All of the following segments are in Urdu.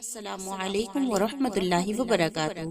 السلام علیکم ورحمۃ اللہ وبرکاتہ۔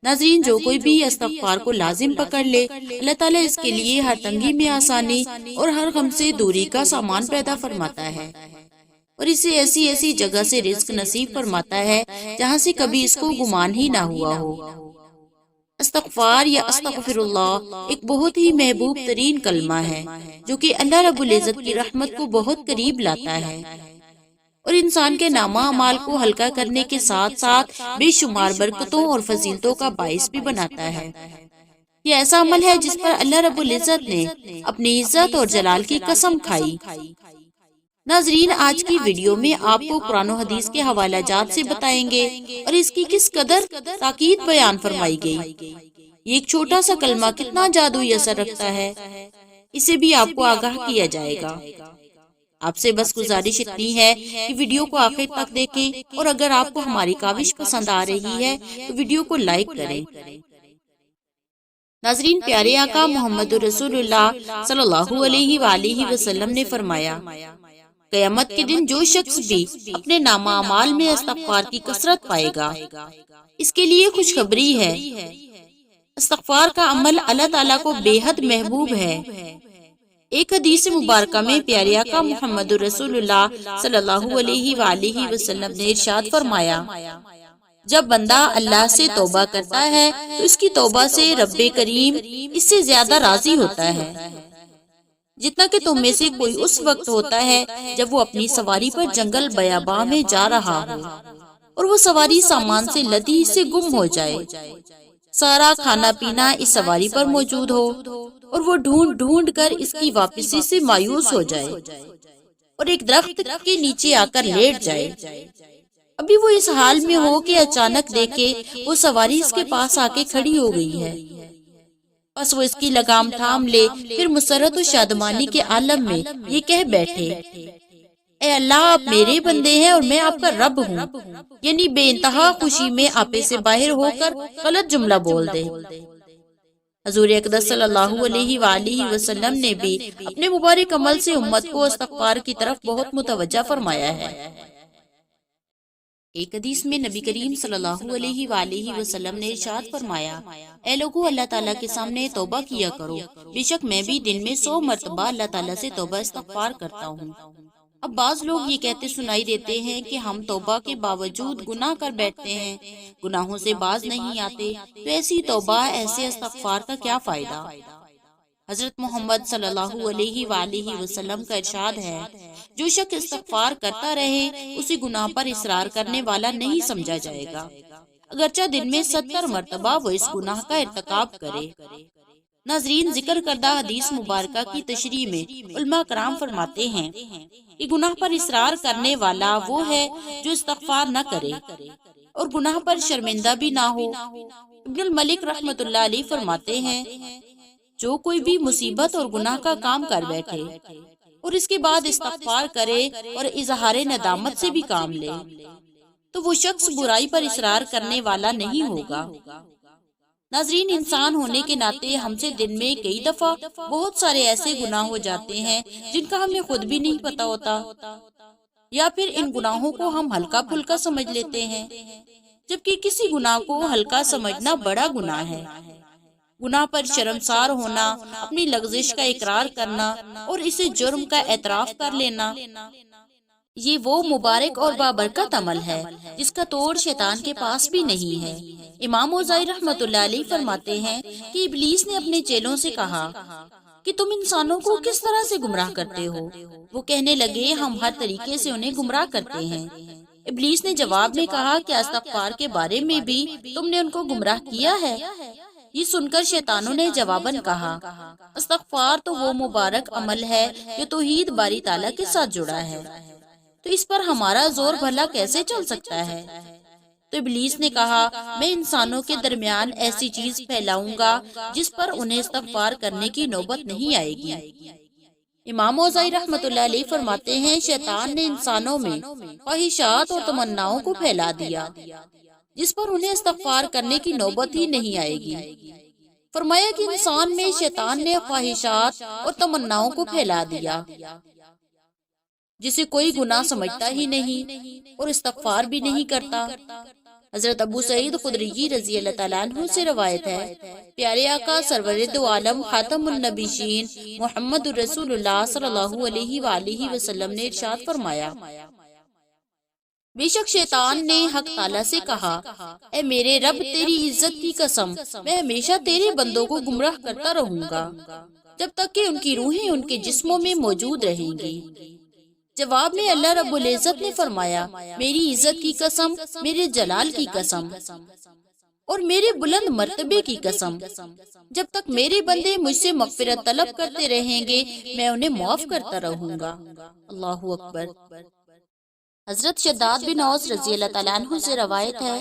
ناظرین، جو کوئی بھی استغفار کو لازم پکڑ لے، اللہ تعالیٰ اس کے لیے ہر تنگی میں آسانی اور ہر غم سے دوری کا سامان پیدا فرماتا ہے، اور اسے ایسی ایسی جگہ سے رزق نصیب فرماتا ہے جہاں سے کبھی اس کو گمان ہی نہ ہوا ہو۔ استغفار یا استغفر اللہ ایک بہت ہی محبوب ترین کلمہ ہے جو کہ اللہ رب العزت کی رحمت کو بہت قریب لاتا ہے اور انسان کے نامہ اعمال کو ہلکا کرنے کے ساتھ ساتھ بے شمار برکتوں اور فضیلتوں کا باعث بھی بناتا ہے۔ یہ ایسا عمل ہے جس پر اللہ رب العزت نے اپنی عزت اور جلال کی قسم کھائی۔ ناظرین، آج کی ویڈیو میں آپ کو قرآن و حدیث کے حوالہ جات سے بتائیں گے اور اس کی کس قدر تاکید بیان فرمائی گئی۔ یہ ایک چھوٹا سا کلمہ کتنا جادوئی اثر رکھتا ہے، اسے بھی آپ کو آگاہ کیا جائے گا۔ آپ سے بس گزارش اتنی ہے کہ ویڈیو کو آخر تک دیکھیں، اور اگر آپ کو ہماری کاوش پسند آ رہی ہے تو ویڈیو کو لائک کریں۔ ناظرین، پیارے آقا محمد رسول اللہ صلی اللہ علیہ وآلہ وسلم نے فرمایا، قیامت کے دن جو شخص بھی اپنے نامہ اعمال میں استغفار کی کثرت پائے گا، اس کے لیے خوشخبری ہے۔ استغفار کا عمل اللہ تعالیٰ کو بے حد محبوب ہے۔ ایک حدیث مبارکہ میں پیارے آقا محمد رسول اللہ صلی اللہ علیہ وآلہ وسلم نے ارشاد فرمایا، جب بندہ اللہ سے توبہ کرتا ہے تو اس کی توبہ سے رب کریم اس سے زیادہ راضی ہوتا ہے جتنا کہ تم میں سے کوئی اس وقت ہوتا ہے جب وہ اپنی سواری پر جنگل بیاباں میں جا رہا ہو اور وہ سواری سامان سے لدی سے گم ہو جائے، سارا کھانا پینا اس سواری پر موجود ہو اور وہ ڈھونڈ ڈھونڈ کر اس کی واپسی سے مایوس ہو جائے اور ایک درخت کے نیچے آ کر لیٹ جائے۔ ابھی وہ اس حال میں ہو کہ اچانک دیکھے وہ سواری اس کے پاس آ کے کھڑی ہو گئی ہے، بس وہ اس کی لگام تھام لے، پھر مسرت و شادمانی کے عالم میں یہ کہہ بیٹھے، اے اللہ، آپ میرے بندے ہیں اور میں آپ کا رب ہوں، یعنی بے انتہا خوشی میں آپے سے باہر ہو کر غلط جملہ بول دے۔ حضور اقدس صلی اللہ علیہ وآلہ وسلم نے بھی اپنے مبارک عمل سے امت کو استغفار کی طرف بہت متوجہ فرمایا ہے۔ ایک حدیث میں نبی کریم صلی اللہ علیہ وآلہ وسلم نے ارشاد فرمایا، اے لوگو، اللہ تعالیٰ کے سامنے توبہ کیا کرو، بے شک میں بھی دن میں 100 مرتبہ اللہ تعالیٰ سے توبہ استغفار کرتا ہوں۔ اب بعض لوگ یہ کہتے سنائی دیتے ہیں کہ ہم توبہ کے باوجود گناہ کر بیٹھتے ہیں، گناہوں سے باز نہیں آتے، تو ایسی توبہ، ایسے استغفار کا کیا فائدہ؟ حضرت محمد صلی اللہ علیہ وآلہ وسلم کا ارشاد ہے، جو شخص استغفار کرتا رہے اسے گناہ پر اصرار کرنے والا نہیں سمجھا جائے گا، اگرچہ دن میں 70 مرتبہ وہ اس گناہ کا ارتکاب کرے۔ ناظرین، ذکر کردہ حدیث مبارکہ کی تشریح میں علماء کرام فرماتے ہیں کہ گناہ پر اصرار کرنے والا وہ ہے جو استغفار نہ کرے اور گناہ پر شرمندہ بھی نہ ہو۔ ابن الملک رحمۃ اللہ علیہ فرماتے ہیں، جو کوئی بھی مصیبت اور گناہ کا کام کر بیٹھے اور اس کے بعد استغفار کرے اور اظہار ندامت سے بھی کام لے تو وہ شخص برائی پر اصرار کرنے والا نہیں ہوگا۔ ناظرین، انسان ہونے کے ناطے ہم سے دن میں کئی دفعہ بہت سارے ایسے گناہ ہو جاتے ہیں جن کا ہمیں خود بھی نہیں پتا ہوتا، یا پھر ان گناہوں کو ہم ہلکا پھلکا سمجھ لیتے ہیں، جبکہ کسی گناہ کو ہلکا سمجھنا بڑا گناہ ہے۔ گناہ پر شرمسار ہونا، اپنی لغزش کا اقرار کرنا اور اسے جرم کا اعتراف کر لینا، یہ وہ مبارک اور بابرکت عمل ہے جس کا توڑ شیطان کے پاس بھی نہیں ہے۔ امام اوزائی رحمۃ اللہ علیہ فرماتے ہیں کہ ابلیس نے اپنے چیلوں سے کہا کہ تم انسانوں کو کس طرح سے گمراہ کرتے ہو؟ وہ کہنے لگے، ہم ہر طریقے سے انہیں گمراہ کرتے ہیں۔ ابلیس نے جواب میں کہا، کیا استغفار کے بارے میں بھی تم نے ان کو گمراہ کیا ہے؟ یہ سن کر شیطانوں نے جواباً کہا، استغفار تو وہ مبارک عمل ہے جو توحید باری تعالیٰ کے ساتھ جڑا ہے، تو اس پر ہمارا زور بھلا کیسے چل سکتا ہے؟ تو ابلیس نے کہا، میں انسانوں کے درمیان ایسی چیز پھیلاؤں گا جس پر انہیں استغفار کرنے کی نوبت نہیں آئے گی۔ امام اوزائی رحمۃ اللہ علیہ فرماتے ہیں، شیطان نے انسانوں میں خواہشات اور تمناؤں کو پھیلا دیا جس پر انہیں استغفار کرنے کی نوبت ہی نہیں آئے گی۔ فرمایا کہ انسان میں شیطان نے خواہشات اور تمناؤں کو پھیلا دیا جسے کوئی گناہ سمجھتا ہی نہیں اور استغفار بھی نہیں کرتا۔ حضرت ابو سعید خدری رضی اللہ تعالیٰ عنہ سے روایت ہے، پیارے آقا سرور دو عالم خاتم النبیین محمد رسول اللہ صلی اللہ علیہ وآلہ وسلم نے ارشاد فرمایا، بے شک شیطان نے حق تعالیٰ سے کہا، اے میرے رب تیری عزت کی قسم، میں ہمیشہ تیرے بندوں کو گمراہ کرتا رہوں گا جب تک کہ ان کی روحیں ان کے جسموں میں موجود رہیں گی۔ جواب میں اللہ رب العزت نے فرمایا، میری عزت کی قسم، میرے جلال کی قسم اور میرے بلند مرتبے کی قسم، جب تک میرے بندے مجھ سے مغفرت طلب کرتے رہیں گے میں انہیں معاف کرتا رہوں گا۔ اللہ اکبر۔ حضرت شداد بن اوس رضی اللہ تعالیٰ عنہ سے روایت ہے،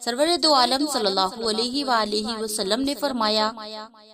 سرور دو عالم صلی اللہ علیہ وآلہ وسلم نے فرمایا،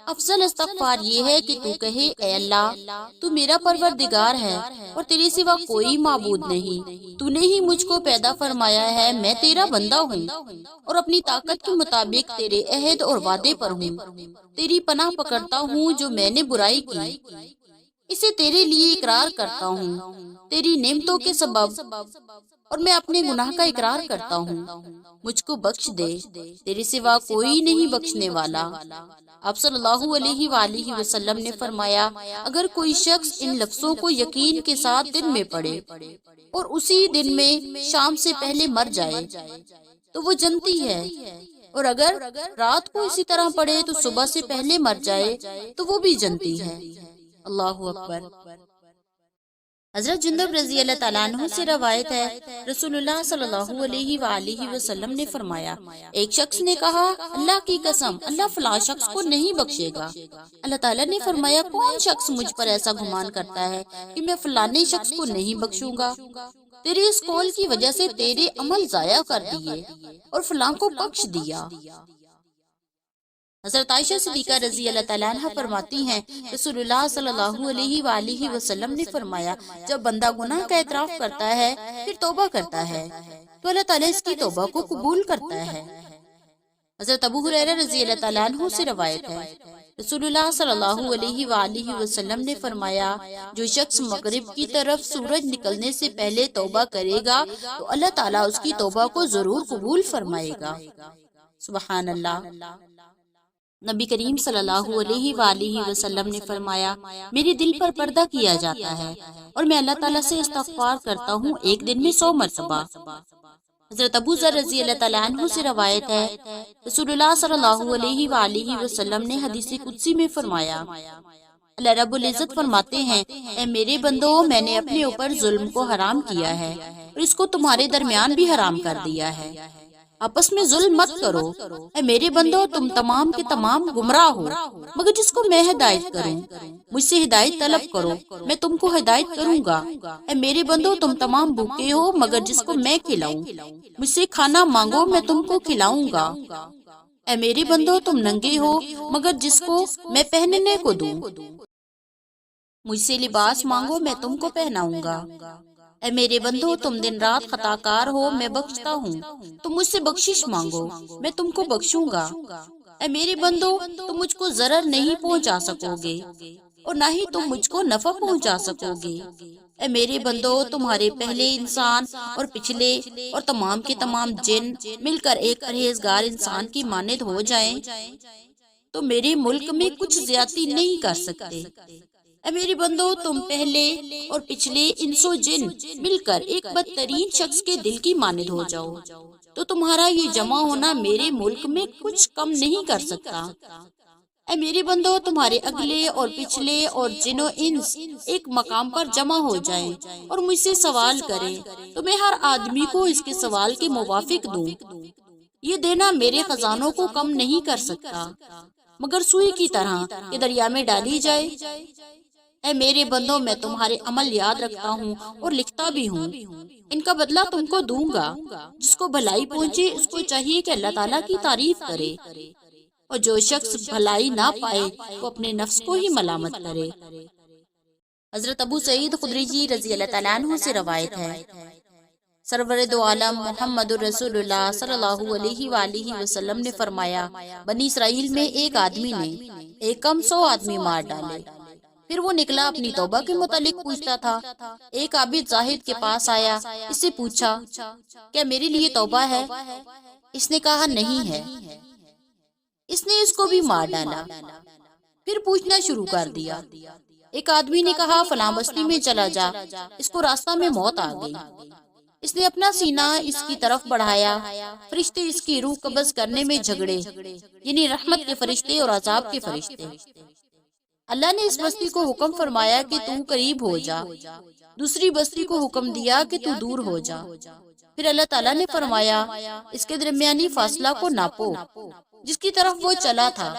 افضل استغفار یہ ہے کہ تو کہے، اے اللہ تو میرا پروردگار ہے اور تیرے سوا کوئی معبود نہیں، تو نے ہی مجھ کو پیدا فرمایا ہے، میں تیرا بندہ ہوں اور اپنی طاقت کے مطابق تیرے عہد اور وعدے پر ہوں، تیری پناہ پکڑتا ہوں جو میں نے برائی کی، اسے تیرے لیے اقرار کرتا ہوں تیری نعمتوں کے سبب، اور میں اپنے گناہ کا اقرار کرتا ہوں، مجھ کو بخش دے، تیرے سوا کوئی نہیں بخشنے والا۔ آپ صلی اللہ علیہ وآلہ وسلم نے فرمایا، اگر کوئی شخص ان لفظوں کو یقین کے ساتھ دن میں پڑھے اور اسی دن میں شام سے پہلے مر جائے تو وہ جنتی ہے، اور اگر رات کو اسی طرح پڑھے تو صبح سے پہلے مر جائے تو وہ بھی جنتی ہے۔ اللہ اکبر۔ حضرت جندب رضی اللہ تعالیٰ عنہ سے روایت ہے، رسول اللہ صلی اللہ علیہ وآلہ وسلم نے فرمایا، ایک شخص نے کہا، اللہ کی قسم اللہ فلاں شخص کو نہیں بخشے گا۔ اللہ تعالیٰ نے فرمایا، کون شخص مجھ پر ایسا گمان کرتا ہے کہ میں فلانے شخص کو نہیں بخشوں گا؟ تیرے اس قول کی وجہ سے تیرے عمل ضائع کر دیے اور فلاں کو بخش دیا۔ حضرت عائشہ صدیقہ رضی اللہ تعالیٰ عنہ فرماتی ہیں، رسول اللہ صلی اللہ علیہ وآلہ وسلم نے فرمایا، جب بندہ گناہ کا اعتراف کرتا ہے پھر توبہ کرتا ہے تو اللہ تعالیٰ اس کی توبہ کو قبول کرتا ہے۔ حضرت ابو ہریرہ رضی اللہ تعالیٰ عنہ سے روایت ہے، رسول اللہ صلی اللہ علیہ وآلہ وسلم نے فرمایا، جو شخص مغرب کی طرف سورج نکلنے سے پہلے توبہ کرے گا تو اللہ تعالیٰ اس کی توبہ کو ضرور قبول فرمائے گا۔ سبحان اللہ۔ نبی کریم صلی اللہ علیہ وآلہ وسلم نے فرمایا، میرے دل پر پردہ کیا جاتا ہے اور میں اللہ تعالیٰ سے استغفار کرتا ہوں ایک دن میں 100 مرتبہ۔ حضرت ابو ذر رضی اللہ تعالیٰ عنہ سے روایت ہے، رسول اللہ صلی اللہ علیہ وآلہ وسلم نے حدیث قدسی میں فرمایا، اللہ رب العزت فرماتے ہیں، اے میرے بندو، میں نے اپنے اوپر ظلم کو حرام کیا ہے اور اس کو تمہارے درمیان بھی حرام کر دیا ہے، آپس میں ظلم مت کرو۔ اے میرے بندو، تم تمام کے تمام گمراہ ہو مگر جس کو میں ہدایت کروں، مجھ سے ہدایت طلب کرو، میں تم کو ہدایت کروں گا۔ اے میرے بندو، تم تمام بھوکے ہو مگر جس کو میں کھلاؤں، مجھ سے کھانا مانگو میں تم کو کھلاؤں گا۔ اے میرے بندو، تم ننگے ہو مگر جس کو میں پہننے کو دوں، مجھ سے لباس مانگو میں تم کو پہناؤں گا۔ اے میرے بندو، تم دن رات خطا کار ہو میں بخشتا ہوں، تم مجھ سے بخشش مانگو میں تم کو بخشوں گا۔ اے میرے بندو، تم مجھ کو ضرر نہیں پہنچا سکو گے اور نہ ہی تم مجھ کو نفع پہنچا سکو گے۔ اے میرے بندو، تمہارے پہلے انسان اور پچھلے اور تمام کے تمام جن مل کر ایک پرہیزگار انسان کی مانند ہو جائیں تو میرے ملک میں کچھ زیادتی نہیں کر سکتے۔ اے میرے بندو، تم پہلے اور پچھلے انس و جن مل کر ایک بدترین شخص کے دل کی مانند ہو جاؤ تو تمہارا یہ جمع ہونا میرے ملک میں کچھ کم نہیں کر سکتا۔ اے میرے بندو، تمہارے اگلے اور پچھلے اور جن و انس ایک مقام پر جمع ہو جائیں اور مجھ سے سوال کریں تو میں ہر آدمی کو اس کے سوال کے موافق دوں۔ یہ دینا میرے خزانوں کو کم نہیں کر سکتا مگر سوئی کی طرح کہ دریا میں ڈالی جائے۔ اے میرے بندوں، میں تمہارے عمل یاد رکھتا ہوں اور لکھتا بھی ہوں، ان کا بدلہ تم کو دوں گا۔ جس کو بھلائی پہنچے اس کو چاہیے کہ اللہ تعالیٰ کی تعریف کرے، اور جو شخص بھلائی نہ پائے وہ اپنے نفس کو ہی ملامت کرے۔ حضرت ابو سعید خدری رضی اللہ تعالیٰ عنہ سے روایت ہے، سرور دو عالم محمد رسول اللہ صلی اللہ علیہ وآلہ وسلم نے فرمایا، بنی اسرائیل میں ایک آدمی نے ایک کم 100 آدمی مار ڈالے، پھر وہ نکلا اپنی توبہ کے متعلق پوچھتا تھا۔ ایک عابد زاہد کے پاس آیا، اس سے پوچھا کیا میرے لیے توبہ ہے؟ اس نے کہا نہیں ہے۔ اس نے اس کو بھی مار ڈالا۔ پھر پوچھنا شروع کر دیا۔ ایک آدمی نے کہا فلاں بستی میں چلا جا، اس کو راستہ میں موت آ گئی۔ اس نے اپنا سینہ اس کی طرف بڑھایا، فرشتے اس کی روح قبض کرنے میں جھگڑے، یعنی رحمت کے فرشتے اور عذاب کے فرشتے۔ اللہ نے اس بستی کو حکم فرمایا کہ تو قریب ہو جا، دوسری بستی کو حکم دیا کہ تو دور ہو جا۔ پھر اللہ تعالیٰ نے فرمایا اس کے درمیانی فاصلہ کو ناپو۔ جس کی طرف وہ چلا تھا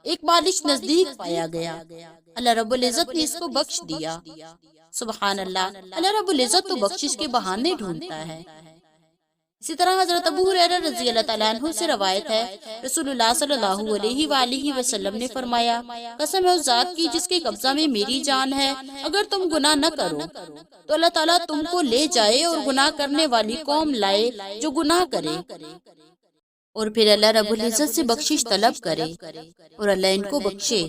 ایک بالش نزدیک پایا گیا۔ اللہ رب العزت نے اس کو بخش دیا۔ سبحان اللہ، اللہ رب العزت تو بخشش کے بہانے ڈھونڈتا ہے۔ اسی طرح حضرت ابو ہریرہ رضی اللہ تعالیٰ عنہ سے روایت ہے، رسول اللہ صلی اللہ علیہ وآلہ وسلم نے فرمایا قسم ہے اس ذات کی جس کے قبضہ میں میری جان ہے، اگر تم گناہ نہ کرو تو اللہ تعالیٰ تم کو لے جائے اور گناہ کرنے والی قوم لائے جو گناہ کرے، اور پھر اللہ رب العزت سے بخشش طلب کرے اور اللہ ان کو بخشے۔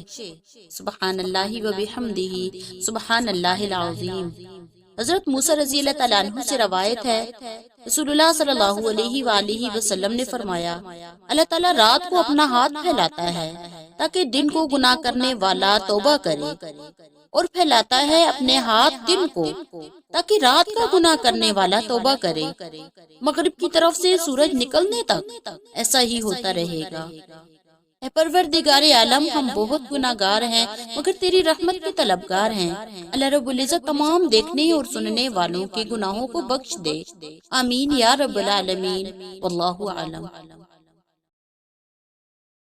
سبحان اللہ و بحمدہ سبحان اللہ العظیم۔ حضرت موسیٰ رضی اللہ تعالیٰ عنہ سے روایت ہے، رسول اللہ صلی اللہ علیہ وآلہ وسلم نے فرمایا اللہ تعالیٰ رات کو اپنا ہاتھ پھیلاتا ہے تاکہ دن کو گناہ کرنے والا توبہ کرے، اور پھیلاتا ہے اپنے ہاتھ دن کو تاکہ رات کا گناہ کرنے والا توبہ کرے۔ مغرب کی طرف سے سورج نکلنے تک ایسا ہی ہوتا رہے گا۔ اے پروردگار عالم، ہم بہت گناہ گار ہیں مگر تیری رحمت کے طلبگار ہیں۔ اللہ رب العزت تمام دیکھنے اور سننے والوں کے گناہوں کو بخش دے، آمین یا رب العالمین، واللہ اعلم۔